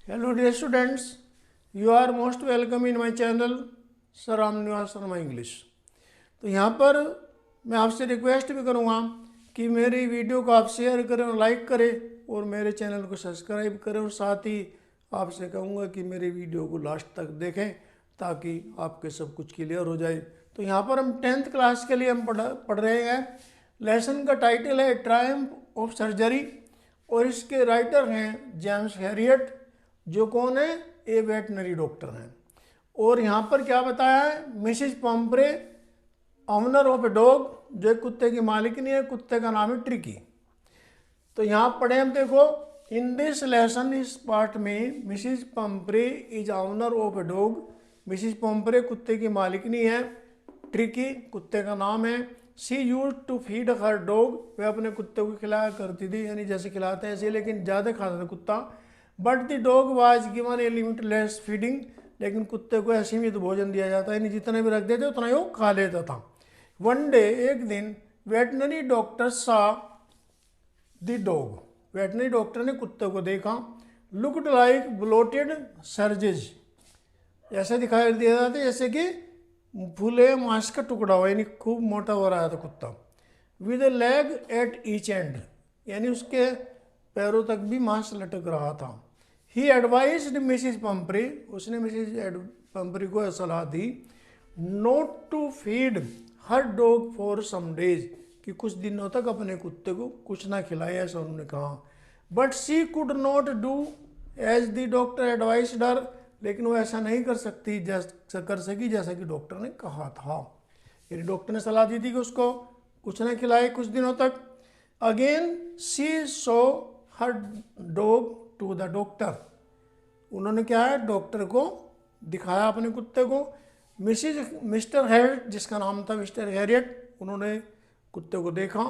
Hello dear students, you are most welcome in my channel sir Ramniwas Sharma English. तो यहाँ पर मैं आपसे रिक्वेस्ट भी करूँगा कि मेरी वीडियो को आप शेयर करें और लाइक करें और मेरे चैनल को सब्सक्राइब करें, और साथ ही आपसे कहूँगा कि मेरी वीडियो को लास्ट तक देखें ताकि आपके सब कुछ क्लियर हो जाए। तो यहाँ पर हम 10th क्लास के लिए हम पढ़ रहे हैं। लेसन का टाइटल है ट्रायम्फ ऑफ सर्जरी और इसके राइटर हैं जेम्स हैरियट, जो कौन है, ए वेटनरी डॉक्टर हैं। और यहाँ पर क्या बताया है, Mrs Pumphrey owner of a dog, जो एक कुत्ते की मालिकनी है, कुत्ते का नाम है ट्रिकी। तो यहाँ पढ़े हम, देखो, इन दिस लेसन इस पार्ट में Mrs Pumphrey is owner of a dog. Mrs Pumphrey कुत्ते की मालिकनी है, ट्रिकी कुत्ते का नाम है। She use to feed her dog, वह अपने कुत्ते को खिलाया करती थी, यानी जैसे खिलाते हैं ऐसे, लेकिन ज़्यादा खाता था कुत्ता। But the dog was given a limitless feeding, लेकिन कुत्ते को असीमित भोजन दिया जाता है, यानी जितने भी रख देते उतना ही वो खा लेता था। वन डे, एक दिन, वेटनरी डॉक्टर सा द डॉग, वेटनरी डॉक्टर ने कुत्ते को देखा। लुक्ड लाइक ब्लोटेड सर्जेज, ऐसे दिखाई दिया जाता है जैसे कि फूले मांस का टुकड़ा हो, यानी खूब मोटा हो रहा था कुत्ता। With A leg at each and, यानी उसके पैरों तक भी मांस लटक रहा था। ही एडवाइज्ड मिसिज पम्परी, उसने मिसिज पम्परी को सलाह दी, not to feed her dog for some days, कि कुछ दिनों तक अपने कुत्ते को कुछ ना खिलाए, ऐसा उन्होंने कहा। But she could not do as the doctor advised her, लेकिन वो ऐसा नहीं कर सकी जैसा कि डॉक्टर ने कहा था। यानी डॉक्टर ने सलाह दी थी कि उसको कुछ ना खिलाए कुछ दिनों तक। Again she saw her dog to the doctor, उन्होंने क्या है, डॉक्टर को दिखाया अपने कुत्ते को। मिस्टर हैरियट, जिसका नाम था मिस्टर हैरियट, उन्होंने कुत्ते को देखा।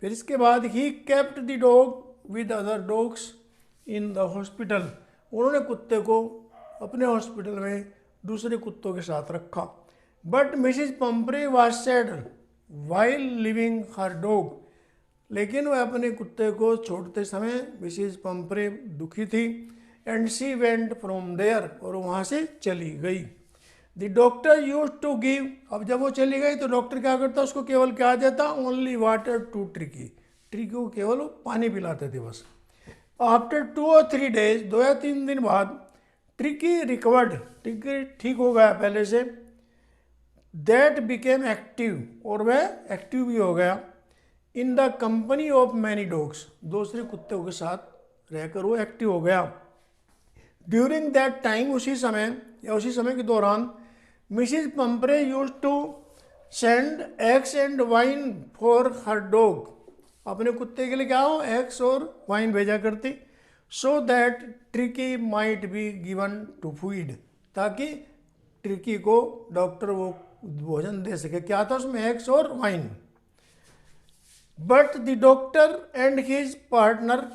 फिर इसके बाद he kept the dog with other dogs in the hospital, उन्होंने कुत्ते को अपने हॉस्पिटल में दूसरे कुत्तों के साथ रखा। But Mrs Pumphrey was sad while living her dog, लेकिन वह अपने कुत्ते को छोड़ते समय मिसिज पम्परे दुखी थी। And she went from there, और वहाँ से चली गई। The doctor use to give, अब जब वो चली गई तो डॉक्टर क्या करता, उसको केवल क्या देता, only water to Tricki, Tricki को केवल वो पानी पिलाते थे बस। आफ्टर 2 or 3 days, 2 या 3 दिन बाद, ट्रिकी रिकवर्ड, ट्रिकी ठीक हो गया पहले से। दैट बिकेम एक्टिव, और वह एक्टिव भी हो गया। In the company of many dogs, दूसरे कुत्तों के साथ रहकर वो एक्टिव हो गया। ड्यूरिंग दैट टाइम, उसी समय के दौरान, Mrs Pumphrey use to send eggs and wine for her dog, अपने कुत्ते के लिए क्या हो, एग्स और वाइन भेजा करती। So that Tricki might be given to feed, ताकि ट्रिकी को डॉक्टर वो भोजन दे सके। क्या था उसमें, एग्स और wine. But the doctor and his partner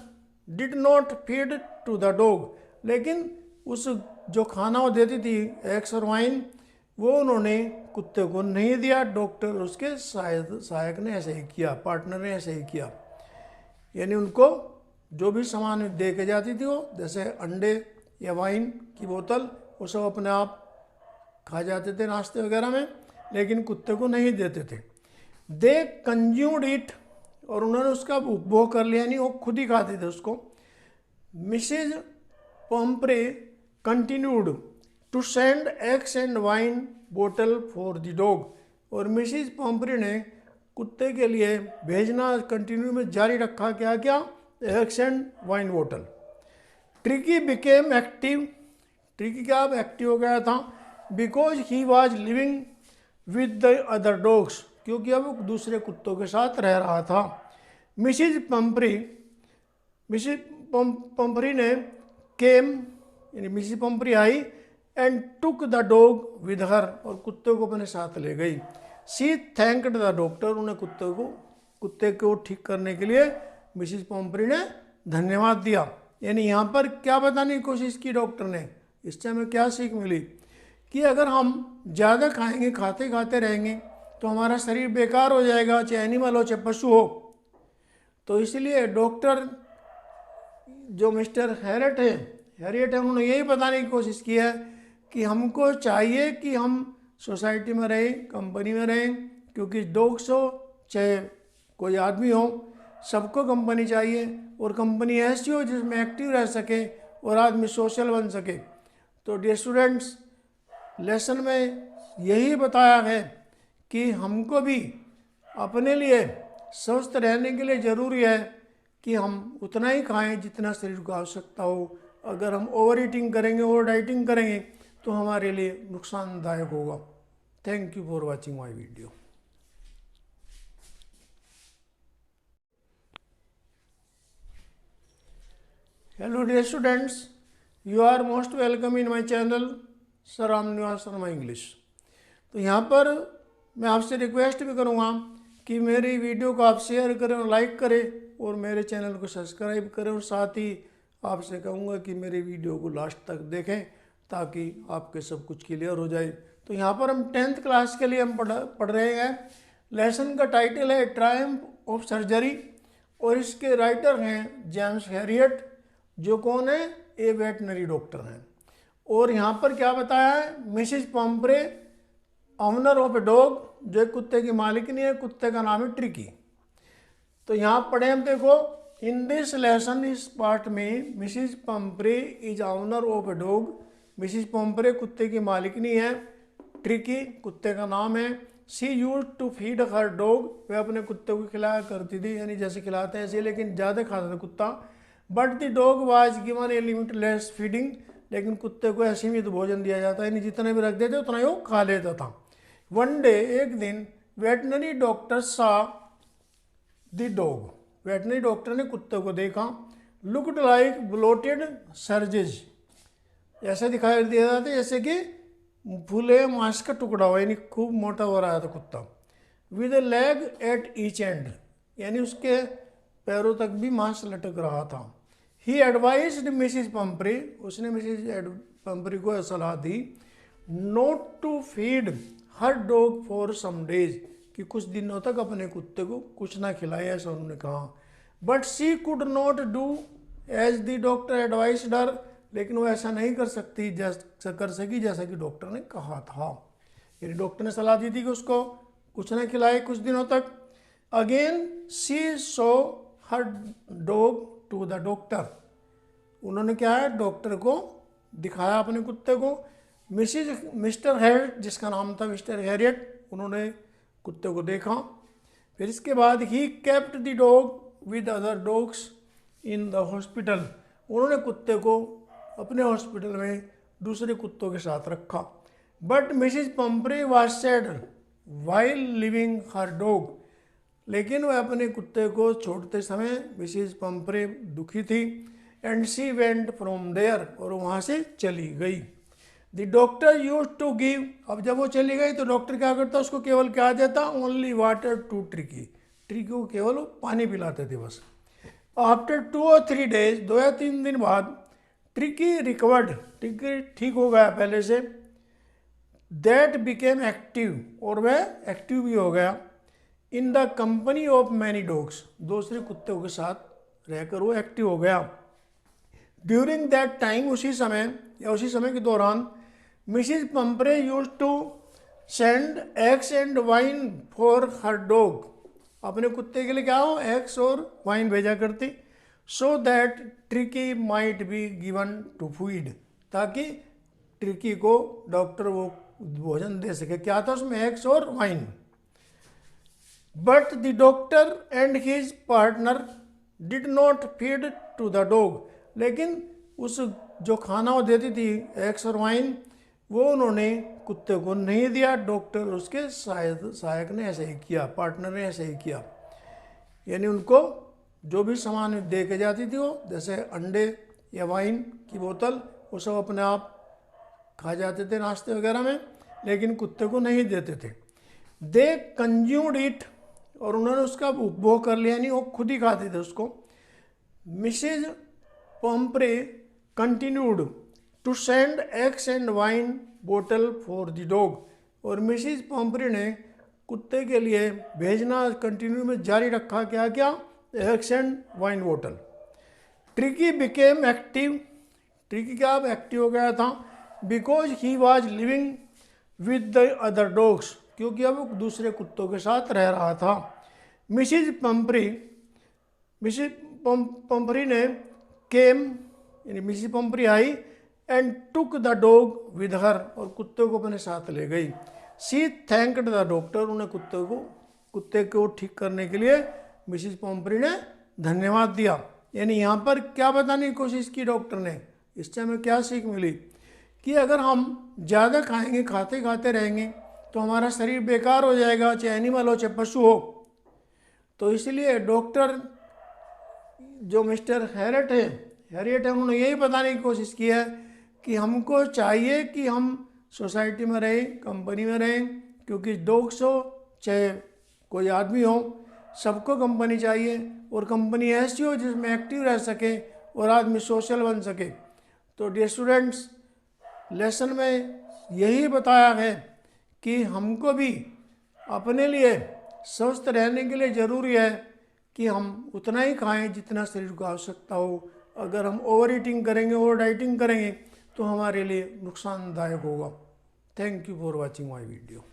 did not feed to the dog, लेकिन उस जो खाना वो देती थी, एग्स और वाइन, वो उन्होंने कुत्ते को नहीं दिया। डॉक्टर उसके सहायक ने ऐसे ही किया, पार्टनर ने ऐसे ही किया। यानी उनको जो भी सामान दे के जाती थी वो, जैसे अंडे या वाइन की बोतल, वो सब अपने आप खा जाते थे नाश्ते वगैरह में, लेकिन कुत्ते को नहीं देते थे। दे कंज्यूम्ड इट, और उन्होंने उसका उपभोग कर लिया, यानी वो खुद ही खाते थे उसको। Mrs Pumphrey continued to send eggs and wine बोतल फॉर द डॉग, और मिसिज पम्परे ने कुत्ते के लिए भेजना कंटिन्यू में जारी रखा। क्या क्या, एग्स एंड वाइन बोतल। ट्रिकी बिकेम एक्टिव, ट्रिकी क्या अब एक्टिव हो गया था। Because he was living with the other dogs, क्योंकि अब दूसरे कुत्तों के साथ रह रहा था। मिसिज पम्परी ने केम, यानी मिसिज पम्परी आई, and took the dog with her, और कुत्ते को अपने साथ ले गई। शी थैंक्ड द डॉक्टर, उन्हें कुत्ते को ठीक करने के लिए मिसिज पम्परी ने धन्यवाद दिया। यानी यहाँ पर क्या बताने की कोशिश की डॉक्टर ने, इससे हमें क्या सीख मिली, कि अगर हम ज़्यादा खाएंगे, खाते खाते रहेंगे, तो हमारा शरीर बेकार हो जाएगा, चाहे एनिमल हो चाहे पशु हो। तो इसलिए डॉक्टर जो मिस्टर हैरियट है, हैरियट है, उन्होंने यही बताने की कोशिश की है कि हमको चाहिए कि हम सोसाइटी में रहें, कंपनी में रहें, क्योंकि डॉग्स हो चाहे कोई आदमी हो, सबको कंपनी चाहिए, और कंपनी ऐसी हो जिसमें एक्टिव रह सके और आदमी सोशल बन सके। तो डियर स्टूडेंट्स, लेसन में यही बताया है कि हमको भी अपने लिए स्वस्थ रहने के लिए ज़रूरी है कि हम उतना ही खाएं जितना शरीर को आवश्यकता हो। अगर हम ओवर ईटिंग करेंगे, ओवर डाइटिंग करेंगे तो हमारे लिए नुकसानदायक होगा। Thank you for watching my video. Hello dear students, you are most welcome in my channel sir Ram Niwas Sharma English. तो यहाँ पर मैं आपसे रिक्वेस्ट भी करूँगा कि मेरी वीडियो को आप शेयर करें और लाइक करें और मेरे चैनल को सब्सक्राइब करें, और साथ ही आपसे कहूँगा कि मेरी वीडियो को लास्ट तक देखें ताकि आपके सब कुछ क्लियर हो जाए। तो यहाँ पर हम 10th क्लास के लिए हम पढ़ रहे हैं। लेसन का टाइटल है ट्रायम्फ ऑफ सर्जरी, और इसके राइटर हैं जेम्स हैरियट, जो कौन है, ए वेटनरी डॉक्टर हैं। और यहाँ पर क्या बताया है, Mrs Pumphrey owner of a dog, जो एक कुत्ते की मालिकनी है, कुत्ते का नाम है ट्रिकी। तो यहाँ पढ़े हम, देखो, इन दिस लेसन इस पार्ट में Mrs Pumphrey is owner of a dog. Mrs Pumphrey कुत्ते की मालिकनी है, ट्रिकी कुत्ते का नाम है। She use to feed her dog, वह अपने कुत्ते को खिलाया करती थी, यानी जैसे खिलाते हैं ऐसे, लेकिन ज़्यादा खाता था कुत्ता। But the dog was given a limitless feeding, लेकिन कुत्ते को असीमित भोजन दिया जाता है, यानी जितने भी रख देते उतना ही वो खा लेता था। वन डे, एक दिन, वेटनरी डॉक्टर सा द डॉग, वेटनरी डॉक्टर ने कुत्ते को देखा। लुक्ड लाइक ब्लोटेड सर्जेज, ऐसे दिखाई दिया जाता है जैसे कि फूले मांस का टुकड़ा हो, यानी खूब मोटा हो रहा था कुत्ता। With A leg at each and, यानी उसके पैरों तक भी मांस लटक रहा था। ही एडवाइज्ड मिसिज पम्परी, उसने मिसिज पम्परी को सलाह दी, not to feed her dog for some days, कि कुछ दिनों तक अपने कुत्ते को कुछ ना खिलाए, ऐसा उन्होंने कहा। But she could not do as the doctor advised her, लेकिन वो ऐसा नहीं कर सकी जैसा कि डॉक्टर ने कहा था। यानी डॉक्टर ने सलाह दी थी कि उसको कुछ ना खिलाए कुछ दिनों तक। Again she saw her dog to the doctor, उन्होंने क्या है, डॉक्टर को दिखाया अपने कुत्ते को। मिस्टर हैरियट, जिसका नाम था मिस्टर हैरियट, उन्होंने कुत्ते को देखा। फिर इसके बाद he kept the dog with other dogs in the hospital, उन्होंने कुत्ते को अपने हॉस्पिटल में दूसरे कुत्तों के साथ रखा। But Mrs Pumphrey was sad while living her dog, लेकिन वह अपने कुत्ते को छोड़ते समय मिसिज पम्परे दुखी थी। And she went from there, और वहाँ से चली गई। The doctor use to give, अब जब वो चली गई तो डॉक्टर क्या करता, उसको केवल क्या देता, only water to Tricki, Tricki को केवल पानी पिलाते थे बस। आफ्टर 2 or 3 days, 2 या 3 दिन बाद, ट्रिकी रिकवर्ड, ट्रिकी ठीक हो गया पहले से। दैट बिकेम एक्टिव, और वह एक्टिव भी हो गया। In the company of many dogs, दूसरे कुत्तों के साथ रहकर वो एक्टिव हो गया। ड्यूरिंग दैट टाइम, उसी समय या उसी समय के दौरान, Mrs Pumphrey use to send eggs and wine for her dog, अपने कुत्ते के लिए क्या हो, एग्स और वाइन भेजा करती। So that Tricki might be given to feed, ताकि ट्रिकी को डॉक्टर वो भोजन दे सके। क्या था उसमें, एग्स और wine. But the doctor and his partner did not feed to the dog, लेकिन उस जो खाना वो देती थी, एग्स और वाइन, वो उन्होंने कुत्ते को नहीं दिया। डॉक्टर उसके सहायक ने ऐसे ही किया, पार्टनर ने ऐसे ही किया। यानी उनको जो भी सामान दे के जाती थी वो, जैसे अंडे या वाइन की बोतल, वो सब अपने आप खा जाते थे नाश्ते वगैरह में, लेकिन कुत्ते को नहीं देते थे। दे कंज्यूम्ड इट, और उन्होंने उसका उपभोग कर लिया, यानी वो खुद ही खाते थे उसको। Mrs Pumphrey continued to send eggs and wine बोतल फॉर द डॉग, और मिसिज पम्परे ने कुत्ते के लिए भेजना कंटिन्यू में जारी रखा। क्या क्या, एग्स एंड वाइन बोतल। ट्रिकी बिकेम एक्टिव, ट्रिकी क्या एक्टिव हो गया था, because he was living with the other dogs, क्योंकि अब वो दूसरे कुत्तों के साथ रह रहा था। मिसिज पंपरी ने केम, यानी मिसिज पंपरी आई and took the dog with her, और कुत्ते को अपने साथ ले गई। शी थैंक्ड द डॉक्टर, उन्हें कुत्ते को ठीक करने के लिए मिसिज पंपरी ने धन्यवाद दिया। यानी यहाँ पर क्या बताने की कोशिश की डॉक्टर ने, इससे हमें क्या सीख मिली कि अगर हम ज़्यादा खाएंगे, खाते खाते रहेंगे तो हमारा शरीर बेकार हो जाएगा, चाहे एनिमल हो चाहे पशु हो। तो इसलिए डॉक्टर जो मिस्टर हैरियट है उन्होंने यही बताने की कोशिश की है कि हमको चाहिए कि हम सोसाइटी में रहें, कंपनी में रहें, क्योंकि डॉग्स हो चाहे कोई आदमी हो, सबको कंपनी चाहिए, और कंपनी ऐसी हो जिसमें एक्टिव रह सके और आदमी सोशल बन सके। तो डियर स्टूडेंट्स, लेसन में यही बताया है कि हमको भी अपने लिए स्वस्थ रहने के लिए ज़रूरी है कि हम उतना ही खाएं जितना शरीर को आवश्यकता हो। अगर हम ओवर ईटिंग करेंगे, ओवर डाइटिंग करेंगे तो हमारे लिए नुकसानदायक होगा। Thank you for watching my video.